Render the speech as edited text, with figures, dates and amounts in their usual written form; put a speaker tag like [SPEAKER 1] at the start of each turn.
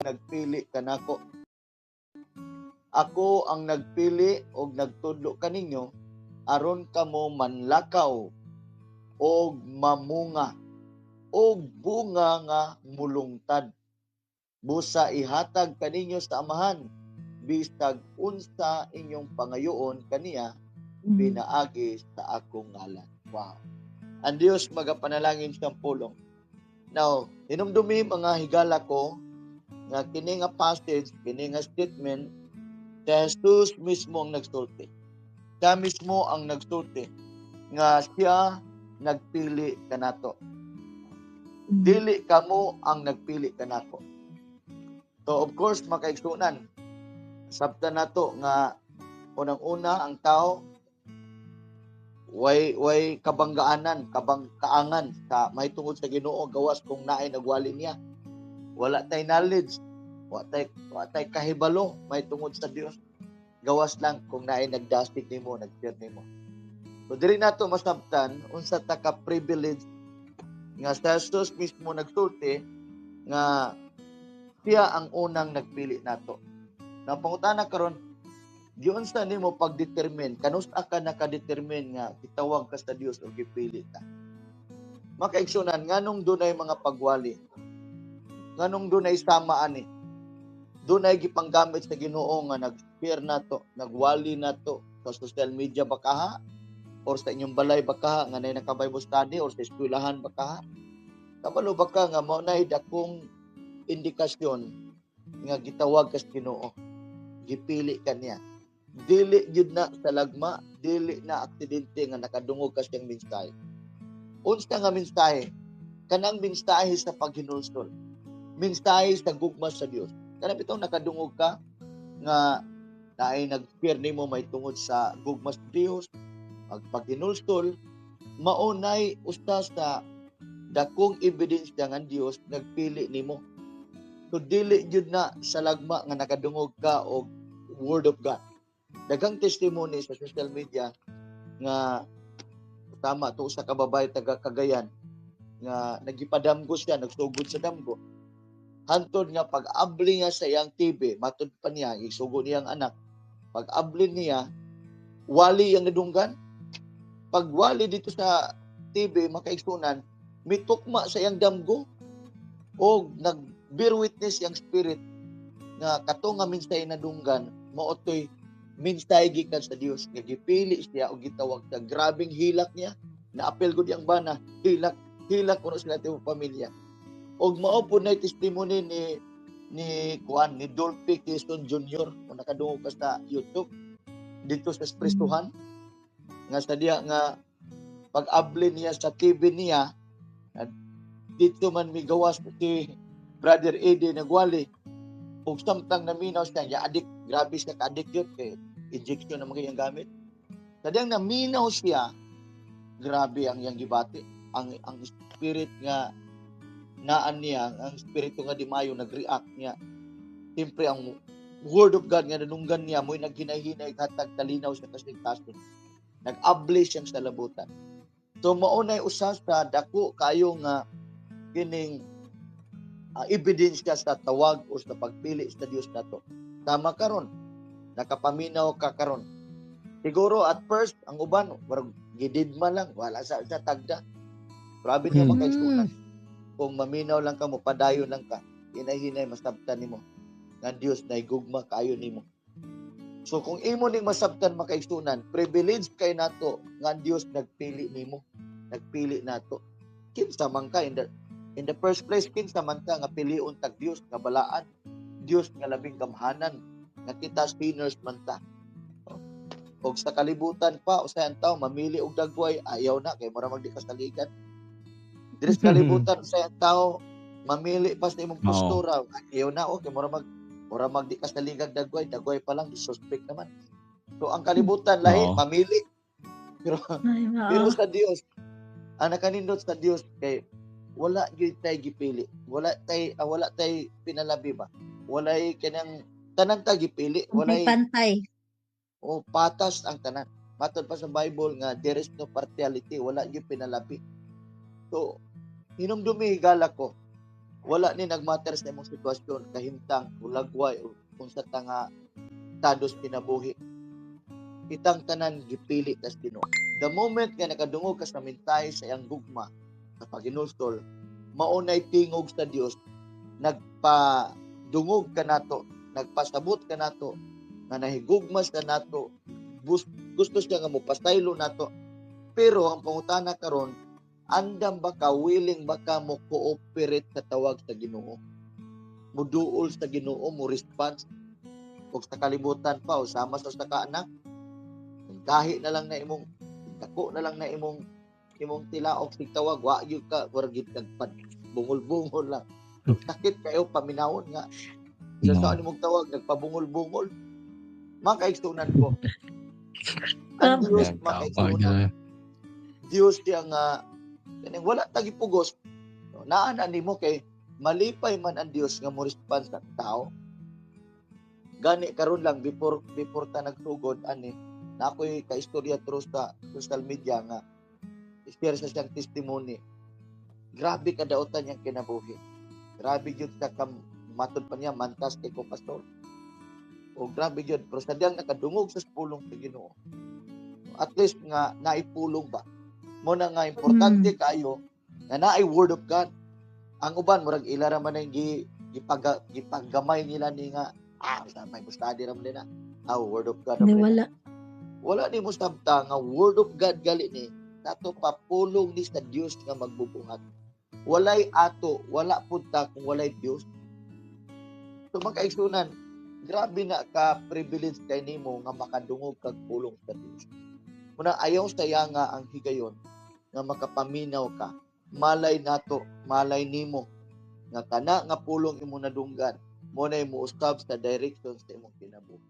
[SPEAKER 1] nagpili kanako. Ako ang nagpili og nagtudlo kaninyo aron kamo manlakaw og mamunga og bunga nga mulungtad. Busa ihatag kaninyo sa amahan bisag unsa inyong pangayoon kaniya pinaagi sa akong ngalan. Wow. Ang Dios magapanalangin siyang pulong. Now, hinumdumi mga higala ko nga kini nga passage, kini nga statement, si Jesus mismo ang nagsulti. Siya mismo ang nagsulti nga siya nagpili kanato. Dili kamo ang nagpili kanako. So of course makaigsunan. Sabta nato nga unang-una ang tao way kabanggaanan, kaangan sa mahitungod sa Ginoo gawas kung naay nagwali niya. Wala tay knowledge, wala tay kahibalo mahitungod sa Dios. Gawas lang kung naay nagdasig nimo, nagshare nimo. So diri nato masabtan unsa ta ka privilege nga sa Jesus mismo nagsulti nga siya ang unang nagpili nato. Na pangutana karon, diyon sa nimo pagdetermine, kanusa ka nakadetermine nga gitawag ka sa Dios o gipili ka. Makaigsunan nganong dunay mga pagwali. Nganong dunay sama ani. Dunay gipanggamit sa Ginoo nga nag-share nato, nagwali nato sa social media bakaha or sa inyong balay bakaha nga nay naka-Bible study or sa eskwelahan bakaha. Kabalo baka nga mao nay dakong indikasyon nga gitawag ka sa Ginoo. Gipili ka niya. Dili jud na sa lagma, dili na aksidente nga nakadungog ka siyang mensahe. Unsa nga mensahe? Kanang mensahe sa paghinulsol. Mensahe sa gugma sa Dios. Kana bitaw nakadungog ka nga naay nag-share nimo may tungod sa gugma sa Dios, paghinulsol, maunay usta sa dakong ebidensya nga Dios nagpili nimo. So dili jud na sa lagma nga nakadungog ka og word of God. Daghang testimony sa social media nga tama to sa kababay taga Cagayan nga nagipadamgo siya, nagsugod sa damgo. Hantod nga pag-abli niya sa iyang TV, matud pa niya, isugod niyang anak. Pag-abli niya, wali ang nadunggan. Pag wali dito sa TV, makaigsunan, mitukma sa iyang damgo o nag-bear witness yung spirit nga kato nga minsay nadunggan maotoy minsay gikan sa Dios nga gipili siya o gitawag sa grabing hilak niya na apel gud yang bana hilak kuno sila timo pamilya og mao pud nay testimony ni Dolphy Quezon Jr. kung nakadungog ka sa YouTube dito sa Espresuhan nga sa diya nga pag-abli niya sa TV niya dito man migawas si Brother Eddie nagwali ug samtang naminaw siya ya adik grabe siya ka-addict yun kay injection na mga gamit kadang naminaw siya grabe ang yang gibati ang spirit nga naan niya ang spirito nga di mayo nag-react niya siyempre ang word of God nga nanunggan niya mo'y naghinay-hinay hatag talinaw siya kasigtason nag-abli siyang sa labutan so maunay usa sa dako kayo nga kining ebidensya sa tawag o sa pagpili sa Dios nato. Tama karon. Nakapaminaw ka karon. Siguro at first ang uban warag gididma lang wala sa tagda. Grabe niya makaigsunan. Kung maminaw lang ka mo padayon lang ka, hinay-hinay masabtan nimo nga Dios na igugma kayo nimo. So kung imo ning masabtan makaigsunan, privilege kay nato nga Dios nagpili nimo, nagpili nato. Kinsa man ka in the first place, kinsa man ka nga piliun tag Dios nga balaan, Dios nga labing gamhanan, nga kita sinners man ta. Og sa kalibutan pa, usahay ang tao mamili og dagway, ayaw na kay mura magdi kasaligan. Diri sa kalibutan usahay ang tao mamili pa sa imong postura, ayaw na kay mura magdi kasaligan dagway pa lang suspect naman. So ang kalibutan lahi mamili. Pero sa Dios, ang nakanindot sa Dios kay wala gyud tay gipili wala tay pinalabi ba wala kanang tanan ta gipili wala
[SPEAKER 2] pantay
[SPEAKER 1] o patas ang tanan matod pa sa Bible nga there is no partiality wala gyud pinalabi so hinumdumi higala ko Wala ni nagmatter sa imong sitwasyon, kahimtang, ulagway, o kung sa tanga tados kinabuhi. Kitang tanan gipili tas Ginoo. The moment nga nakadungog ka sa mintay sa iyang gugma sa paginustol, maunay tingog sa Dios, nagpadungog ka nato, nagpasabot ka nato, na nahigugmas ka nato, gusto siya nga mo pasaylo nato. Pero ang pangutana karon, andam ba ka, willing ba ka mo cooperate sa tawag sa Ginoo? Muduol sa Ginoo, mo response, o sa kalibutan pa, o sama sa kaanak, gahi na lang na imong, dako na lang na imong tilaok sig tawag, wa gyud ka, wargid kag bungol-bungol lang. Sakit kayo paminawon nga. Sa saan imong tawag, nagpabungol-bungol. Makaigsunan ko. Ang Diyos makaigsunan. Diyos siya nga, wala tagi pugos. Naana nimo kay malipay man ang Dios nga mo response sa tao. Gani karon lang before ta nagsugod ani, na ako'y kaistorya through sa social media nga share sa siyang testimony. Grabe kadaotan niyang kinabuhi. Grabe gyud sa matod pa niya mantas kay ko pastor. O grabe gyud, pero sadyang nakadungog sa pulong sa Ginoo. At least nga naipulong ba. Mo na nga importante kayo na naay word of God. Ang uban murag ilara man ang gipaggamay nila ni nga may study ram nila. Word of God. Wala ni mo sabta nga word of God gali ni nato papulong ni sa Dios nga magbubuhat. Walay ato, wala pud ta kung walay Dios. So makaigsunan, grabe na ka privilege kay nimo nga makadungog kag pulong sa Dios. Muna ayaw saya nga ang higayon nga makapaminaw ka. Malay nato, malay nimo nga kana nga pulong imo nadunggan mo na mo usab sa direction sa imong kinabuhi.